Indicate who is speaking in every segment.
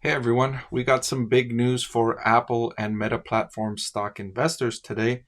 Speaker 1: Hey everyone, we got some big news for Apple and Meta platform stock investors today,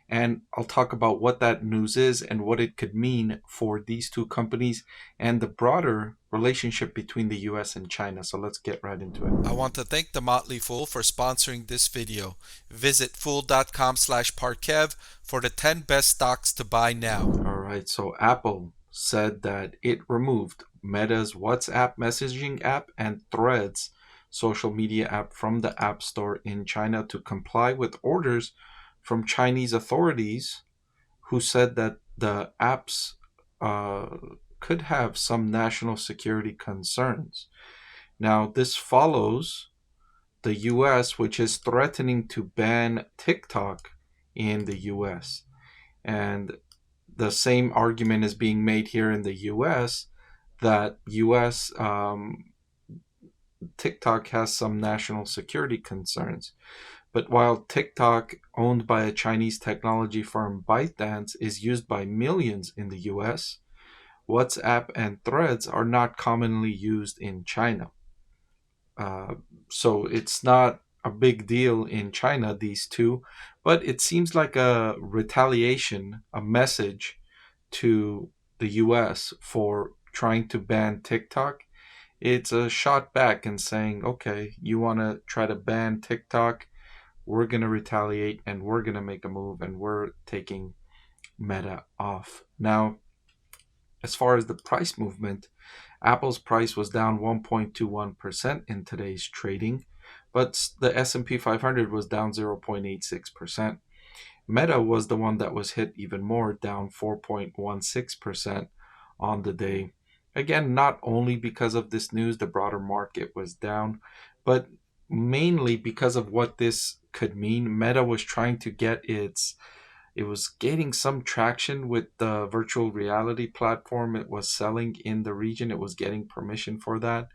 Speaker 1: and I'll talk about what that news is and what it could mean for these two companies and the broader relationship between the US and China. So let's get right into it.
Speaker 2: I want to thank the Motley Fool for sponsoring this video. Visit fool.com/Parkev for the 10 best stocks to buy now.
Speaker 1: All right, so Apple said that it removed Meta's WhatsApp messaging app and Threads social media app from the App Store in China to comply with orders from Chinese authorities who said that the apps could have some national security concerns. Now, this follows the US, which is threatening to ban TikTok in the US. And the same argument is being made here in the US that US TikTok has some national security concerns. But while TikTok, owned by a Chinese technology firm ByteDance, is used by millions in the US, WhatsApp and Threads are not commonly used in China. So it's not a big deal in China, these two, but it seems like a retaliation, a message to the US for trying to ban TikTok. It's a shot back and saying, okay, you want to try to ban TikTok? We're going to retaliate and we're going to make a move and we're taking Meta off. Now, as far as the price movement, Apple's price was down 1.21% in today's trading, but the S&P 500 was down 0.86%. Meta was the one that was hit even more, down 4.16% on the day. Again, not only because of this news, the broader market was down, but mainly because of what this could mean. Meta was trying to get it was getting some traction with the virtual reality platform it was selling in the region. It was getting permission for that.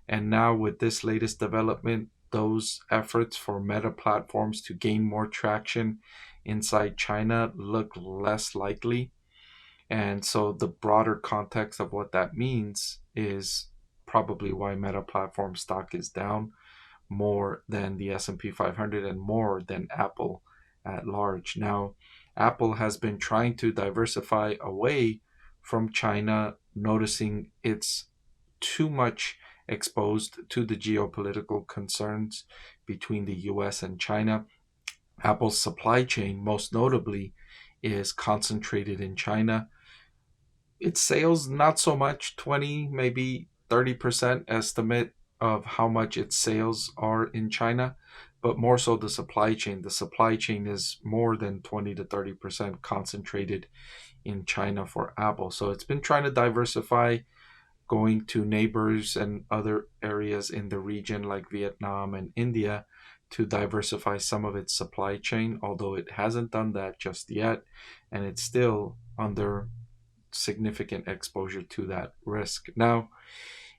Speaker 1: And now with this latest development, those efforts for Meta platforms to gain more traction inside China look less likely. And so the broader context of what that means is probably why Meta platform stock is down more than the S&P 500 and more than Apple at large. Now, Apple has been trying to diversify away from China, noticing it's too much exposed to the geopolitical concerns between the US and China. Apple's supply chain, most notably, is concentrated in China. Its sales, not so much, 20, maybe 30% estimate of how much its sales are in China, but more so the supply chain. The supply chain is more than 20 to 30% concentrated in China for Apple. So it's been trying to diversify, going to neighbors and other areas in the region like Vietnam and India to diversify some of its supply chain, although it hasn't done that just yet, and it's still under significant exposure to that risk. Now,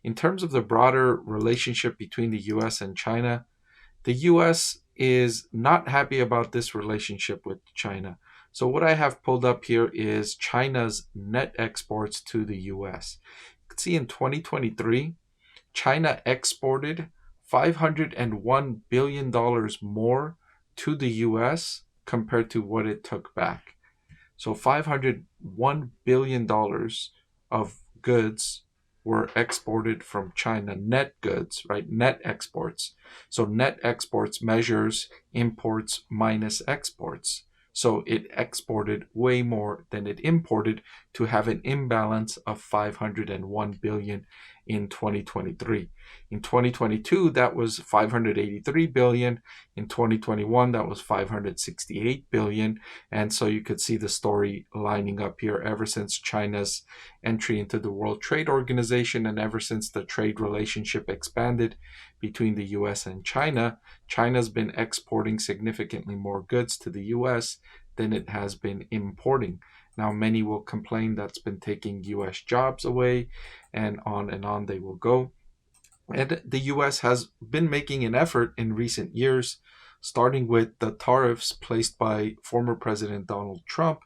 Speaker 1: in terms of the broader relationship between the US and China, the US is not happy about this relationship with China. So what I have pulled up here is China's net exports to the US. You can see in 2023, China exported $501 billion more to the US compared to what it took back. So $501 billion of goods were exported from China, net goods, right? Net exports. So net exports measures imports minus exports. So it exported way more than it imported to have an imbalance of 501 billion in 2023. In 2022, that was 583 billion. In 2021, that was 568 billion. And so you could see the story lining up here ever since China's entry into the World Trade Organization and ever since the trade relationship expanded between the US and China. China's been exporting significantly more goods to the US than it has been importing. Now, many will complain that's been taking US jobs away, and on they will go. And the US has been making an effort in recent years, starting with the tariffs placed by former President Donald Trump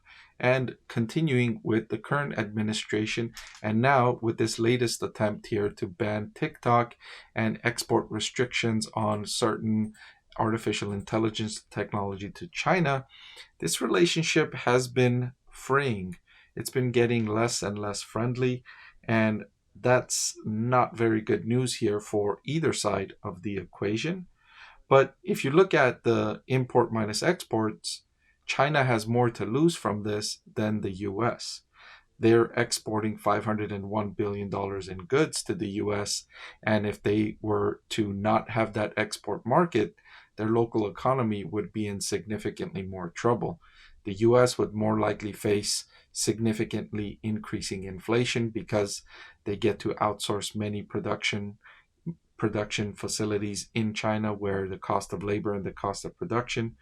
Speaker 1: and continuing with the current administration, and now with this latest attempt here to ban TikTok and export restrictions on certain artificial intelligence technology to China, this relationship has been fraying. It's been getting less and less friendly, and that's not very good news here for either side of the equation. But if you look at the import minus exports, China has more to lose from this than the US. They're exporting $501 billion in goods to the US. And if they were to not have that export market, their local economy would be in significantly more trouble. The US would more likely face significantly increasing inflation because they get to outsource many production facilities in China where the cost of labor and the cost of production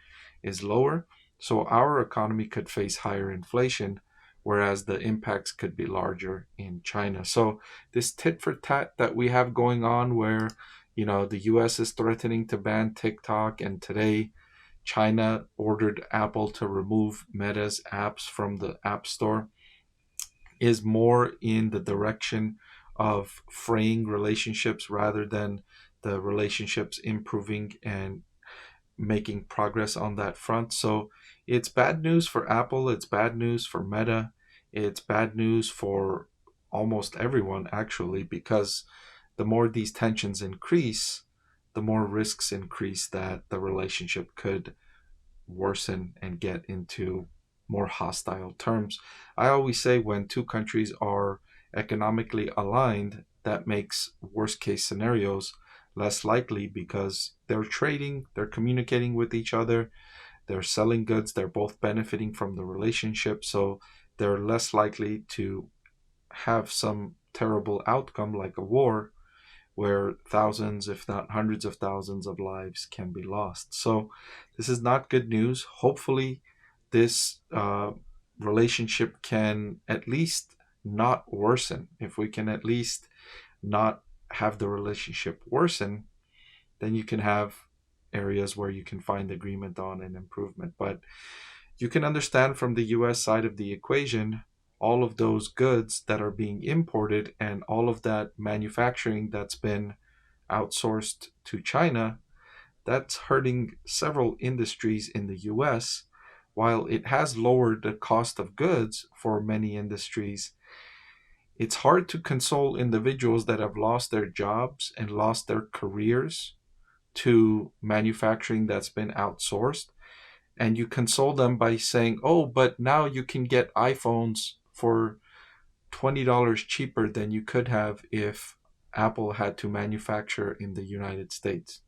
Speaker 1: is lower. So our economy could face higher inflation, whereas the impacts could be larger in China. So this tit for tat that we have going on where, the US is threatening to ban TikTok, and today China ordered Apple to remove Meta's apps from the App Store, is more in the direction of fraying relationships rather than the relationships improving and making progress on that front. So it's bad news for Apple, it's bad news for Meta, it's bad news for almost everyone actually, because the more these tensions increase, the more risks increase that the relationship could worsen and get into more hostile terms. I always say when two countries are economically aligned, that makes worst case scenarios less likely because they're trading, they're communicating with each other, they're selling goods, they're both benefiting from the relationship, so they're less likely to have some terrible outcome like a war where thousands, if not hundreds of thousands of lives can be lost. So this is not good news. Hopefully this relationship can at least not worsen. If we can at least not have the relationship worsen, then you can have areas where you can find agreement on an improvement. But you can understand from the US side of the equation, all of those goods that are being imported and all of that manufacturing that's been outsourced to China, that's hurting several industries in the US. While it has lowered the cost of goods for many industries, it's hard to console individuals that have lost their jobs and lost their careers to manufacturing that's been outsourced. And you console them by saying, oh, but now you can get iPhones for $20 cheaper than you could have if Apple had to manufacture in the United States.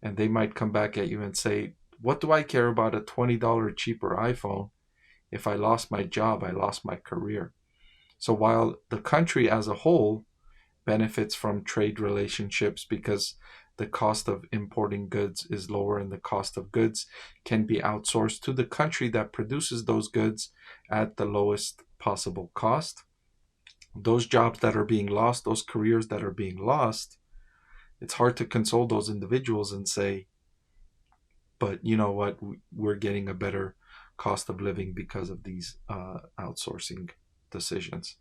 Speaker 1: And they might come back at you and say, what do I care about a $20 cheaper iPhone? If I lost my job, I lost my career. So while the country as a whole benefits from trade relationships because the cost of importing goods is lower and the cost of goods can be outsourced to the country that produces those goods at the lowest possible cost, those jobs that are being lost, those careers that are being lost, it's hard to console those individuals and say, but you know what, we're getting a better cost of living because of these outsourcing decisions.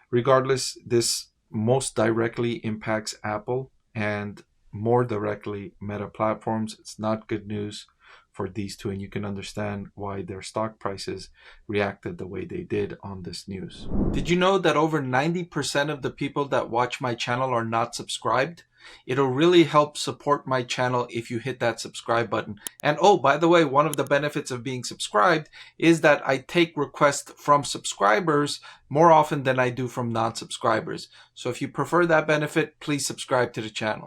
Speaker 1: Regardless, this most directly impacts Apple and more directly Meta platforms. It's not good news for these two, and you can understand why their stock prices reacted the way they did on this news. Did you know that over 90% of the people that watch my channel are not subscribed? It'll really help support my channel if you hit that subscribe button. And oh, by the way, one of the benefits of being subscribed is that I take requests from subscribers more often than I do from non-subscribers. So if you prefer that benefit, please subscribe to the channel.